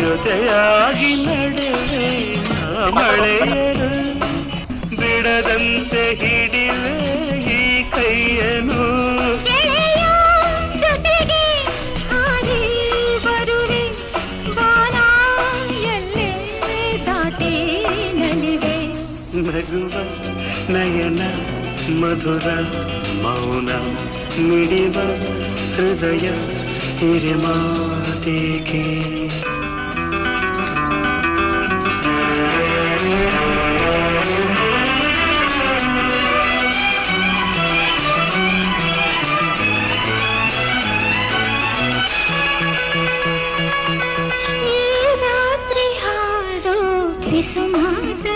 ಜೊತೆಯಾಗಿ ನಡೆವೆ ಮಳೆಯರು ಬಿಡದಂತೆ ಹಿಡಿವೆ ಈ ಕೈಯನು ಜೊತೆಗೆ ಹಾರಿ ಬರುವೆ ಬಾನ ಎಲ್ಲೇ ದಾಟಿ ನಲಿವೆ ನಗುವ ನಯನ ಮಧುರ ಮೌನ ಮಿಡಿವ ಹೃದಯ ಹಿರಿಮಾತೇಕೆ ರಾತ್ರಿ ಹಾಡೋ ಕಿಸುಮಾದ